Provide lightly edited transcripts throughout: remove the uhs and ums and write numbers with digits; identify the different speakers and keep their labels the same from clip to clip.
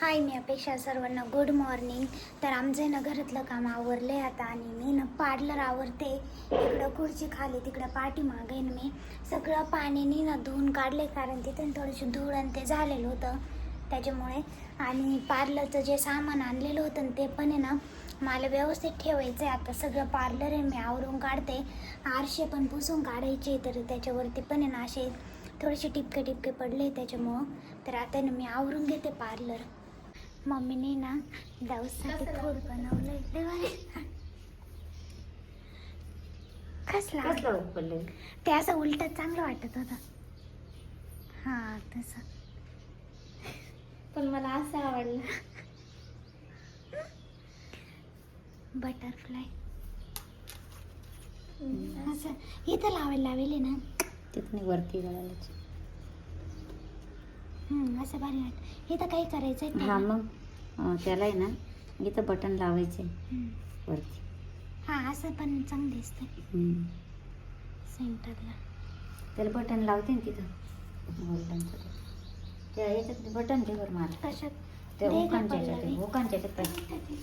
Speaker 1: हाय, मी अपेक्षा. सर्वांना good morning. तर आमचं ना घरातलं काम आवरले आता आणि मी ना पार्लर आवरते. इकडं खुर्ची खाली, तिकडं पाठीमागे मी सगळं पाण्याने ना धुवून काढले, कारण तिथून थोडीशी धूळ आणि ते झालेलं होतं त्याच्यामुळे. आणि पार्लरचं जे सामान आणलेलं होतं ते पण आहे ना मला व्यवस्थित ठेवायचं आहे. आता सगळं पार्लर आहे मी आवरून काढते. आरसे पण पुसून काढायचे, तर त्याच्यावरती पण आहे ना असे थोडेसे टिपके पडले त्याच्यामुळं. तर आता ना मी आवरून घेते पार्लर. मम्मीने ना ब्लाऊजसाठी खोड बनवलंय. कसला
Speaker 2: पडले
Speaker 1: ते असं उलट चांगलं वाटत होतं. हा तसं,
Speaker 2: पण मला असं आवडलं.
Speaker 1: बटरफ्लाय असं इथं लावेल ना
Speaker 2: तिथून वरती घालायची.
Speaker 1: असं भारी वाटत. इथं काही करायचं
Speaker 2: हा, मग त्याला आहे ना इथं बटन लावायचे वरती.
Speaker 1: हा असं पण चांगलं दिसतंय सेंटरला.
Speaker 2: त्याला बटन लावते ना तिथं गोल्डनचं. त्या याच्यात बटन दे बरं मला.
Speaker 1: कशात?
Speaker 2: त्या ओकांच्या याच्यात पाहिजे.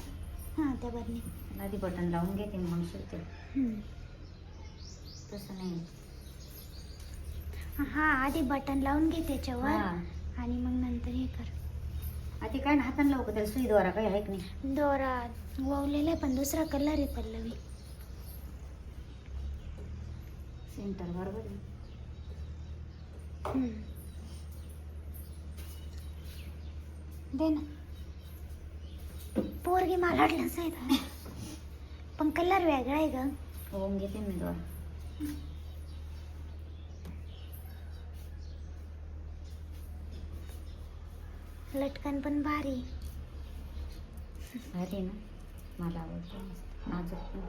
Speaker 1: हां, त्या बरणी
Speaker 2: आधी बटन लावून घेते मग शिवते. तसं नाही.
Speaker 1: हा, आधी बटन लावून घे त्याच्यावर आणि मग नंतर हे कर.
Speaker 2: आधी काय ना हाताने लावू का त्याला? सुई दोरा काही आहे की नाही?
Speaker 1: दोरा ववलेला आहे, पण दुसरा कलर आहे पल्लवी.
Speaker 2: सेंटर बरोबर आहे.
Speaker 1: दे ना. पोरगी मला वाटलंच आहे पण कलर वेगळा आहे ग.
Speaker 2: होऊन घेते मी दोरा.
Speaker 1: लटकन पण भारी
Speaker 2: भारी ना, मला आवडतं. नाजूक पण.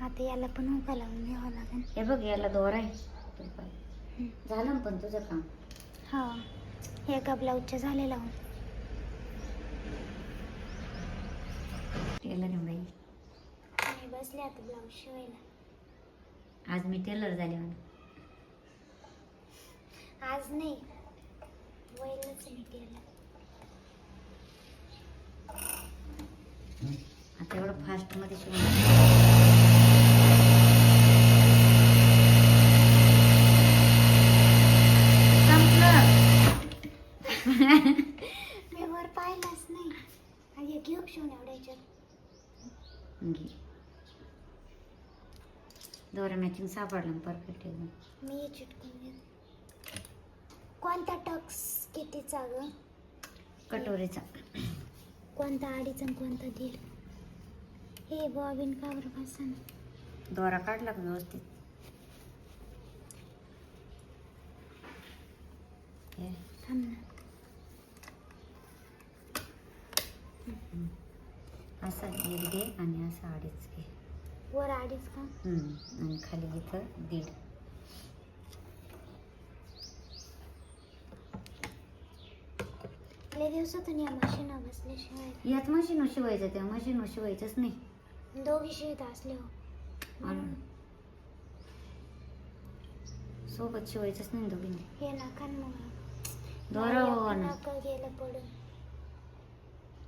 Speaker 1: आता याला पण हुका लावून घ्यावा लागेल.
Speaker 2: हे बघ, याला दोरा आहे. झालं ना पण तुझं काम?
Speaker 1: हा, एका ब्लाऊजच्या झाले लावून.
Speaker 2: टेलर आहे बाई.
Speaker 1: मी बसले आता ब्लाऊज शिवायला.
Speaker 2: आज मी टेलर झाले म्हणा.
Speaker 1: आज नाही, वैलच मी केलं.
Speaker 2: आता एवढं फास्ट मध्ये शिवून
Speaker 1: मी वर पाहिलंच नाही. आणि घेऊ शिवून एवढ्याच्यात
Speaker 2: घे. दोरा मॅचिंग सापडलं परफेक्ट एकदम.
Speaker 1: मी हे चिटकून घेते. कोणता टक्स कितीचा ग?
Speaker 2: कटोरीचा.
Speaker 1: कोणता अडीच आणि कोणता दीड? हे बॉबिन का बरं बसन?
Speaker 2: दोरा काढला का व्यवस्थित?
Speaker 1: थांब ना.
Speaker 2: असा दीड घे आणि असा अडीच घे.
Speaker 1: वर अडीच का?
Speaker 2: आणि खाली इथं दीड.
Speaker 1: लय दिवसातून या मशीन बसल्याशिवाय.
Speaker 2: यात मशीन शिवायचं, त्या मशीन शिवायचंच नाही.
Speaker 1: दोघी शिवत असले हो.
Speaker 2: सोबत शिवायचंच नाही दोघींनी.
Speaker 1: हे नका मग.
Speaker 2: दोरा
Speaker 1: नका गेलं पडून.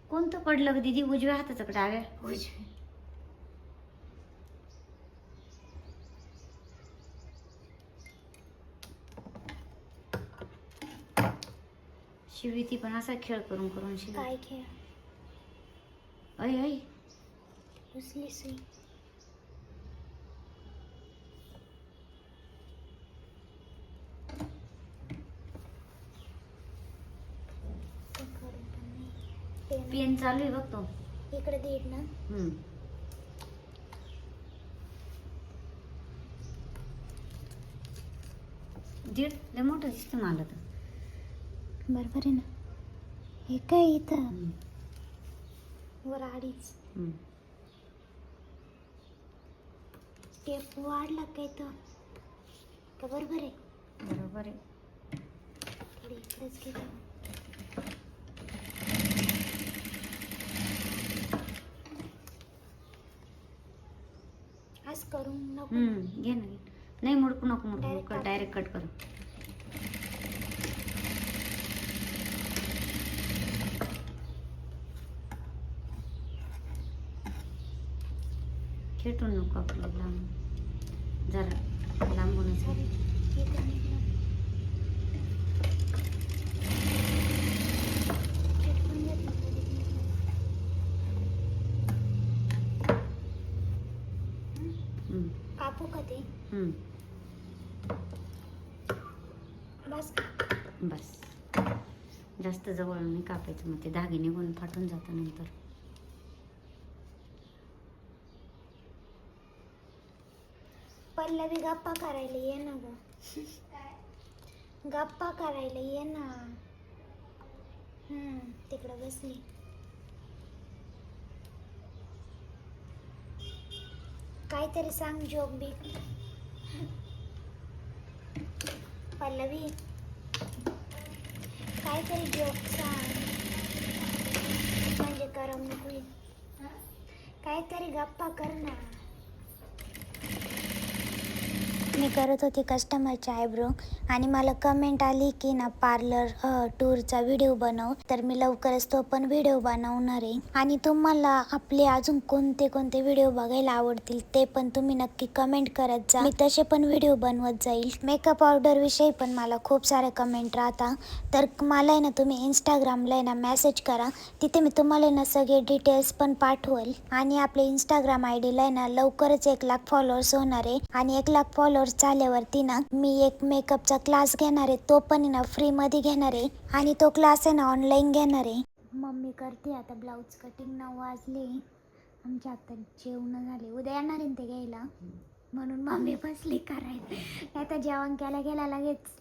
Speaker 2: कोणतं पडलं ग दीदी? उजव्या हाताचं का डाव्या?
Speaker 1: उजवी.
Speaker 2: शिवी ती पण असा खेळ करून करून शिवी.
Speaker 1: काय खेळ?
Speaker 2: ऐ ऐ
Speaker 1: उचली सुई.
Speaker 2: पेन चालू आहे बघ तो.
Speaker 1: इकडे दीड ना.
Speaker 2: दीड लय मोठं दिसतं मला तर.
Speaker 1: बरोबर आहे ना. हे काय इथं वर अडीच. टेप वाढला काय तर का? बरोबर आहे.
Speaker 2: बरोबर आहे.
Speaker 1: थोडी इकडेच घेते. आज करून नको.
Speaker 2: घे ना. नाही मुडकू नको, मुडकू डायरेक्ट कट कर. खेटून नको आपलं लांब, जरा लांबूनच घे.
Speaker 1: इथं निघलं. चिटकून घेतलं तरी निघलं.
Speaker 2: हम्म,
Speaker 1: कापू का ते?
Speaker 2: हम्म.
Speaker 1: बस.
Speaker 2: बस, जास्त जवळ नाही कापायचं, मग ते धागे निघून फाटून जातं नंतर.
Speaker 1: पल्लवी गप्पा करायला ये ना ग. गप्पा करायला ये ना. तिकडं बसली. काहीतरी सांग जोक बी. पल्लवी काहीतरी जोक सांग, म्हणजे करमणूक होईल. काहीतरी गप्पा कर ना. मी करत होती कस्टमरचे आयब्रो आणि मला कमेंट आली की ना पार्लर टूरचा व्हिडिओ बनव, तर मी लवकरच तो पण व्हिडिओ बनवणार आहे. आणि तुम्हाला आपले अजून कोणते कोणते व्हिडिओ बघायला आवडतील ते पण तुम्ही नक्की कमेंट करत जा, मी तसे पण व्हिडिओ बनवत जाईल. मेकअप ऑर्डर विषयी पण मला खूप सारे कमेंट राहता, तर मला आहे ना तुम्ही इंस्टाग्रामला आहे ना मेसेज करा, तिथे मी तुम्हाला आहे ना सगळे डिटेल्स पण पाठवल. आणि आपले इंस्टाग्राम ID आहे ना लवकरच 1,00,000 फॉलोअर्स होणार आहे. आणि 1,00,000 फॉलोअर्स झाल्यावरती ना मी एक मेकअपचा क्लास घेणार आहे, तो पण ना फ्री मध्ये घेणार आहे. आणि तो क्लास आहे ना ऑनलाईन घेणार आहे. मम्मी करते आता ब्लाऊज कटिंग. 9 वाजले, आमच्या आता जेवण झाले. उद्या येणार आहे ते घ्यायला, म्हणून मम्मी बसली करायला. नाही तर जेवण केला गेला लगेच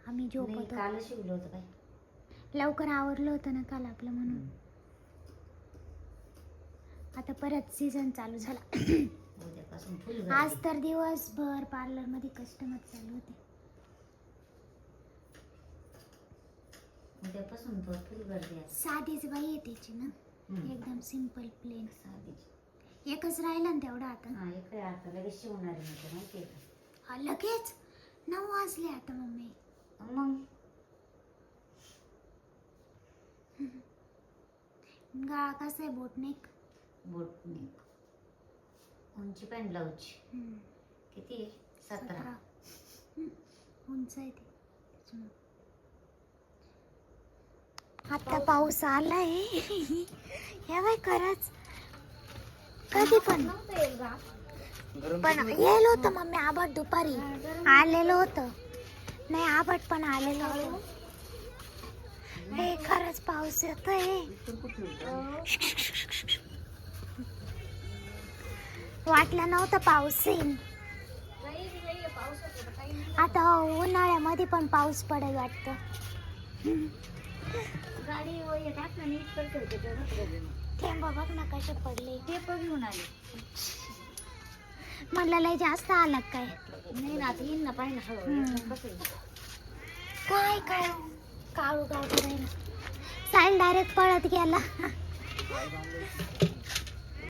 Speaker 1: आम्ही झोपतो.
Speaker 2: काल शिवलं होतं काय,
Speaker 1: लवकर आवरलं होतं ना काल आपलं, म्हणून. आता परत सीझन चालू झाला.
Speaker 2: उद्यापासून फुल
Speaker 1: आज तर दिवसभर पार्लर मध्ये कस्टमर चालू होते.
Speaker 2: उद्यापासून भरपूर गर्दी आहे.
Speaker 1: साधीच बाई आहे त्याची ना, एकदम सिंपल प्लेन.
Speaker 2: साधीच
Speaker 1: एकच राहिला ना तेवढा आता.
Speaker 2: हा, इकडे आता लगेच शिवणार आहे म्हणजे माहिती आहे का.
Speaker 1: लगेच 9 वाजले आता मम्मी.
Speaker 2: मग
Speaker 1: गळा कसा आहे बोटनेक?
Speaker 2: बोटनेक. उंची पण ब्लाऊजची किती आहे? 17.
Speaker 1: उंच आहे ते. आता पाऊस आलाय. हे बाय खरंच कधी पण येईल होतं मम्मी. आबट दुपारी आलेलं होतं. नाही आबट पण आलेलं होतं. हे खरंच पाऊस येतोय. वाटलं नव्हतं पाऊस येईल. आता उन्हाळ्यामध्ये पण पाऊस पडेल वाटतं. थेंब बघ ना कसे पडले.
Speaker 2: ते पण घेऊन आले.
Speaker 1: म्हणलं लय जास्त आला काय?
Speaker 2: नाही ना, आता येईन ना पाहिजे.
Speaker 1: काय काय काळू गाव करायला. साईल डायरेक्ट पळत गेला.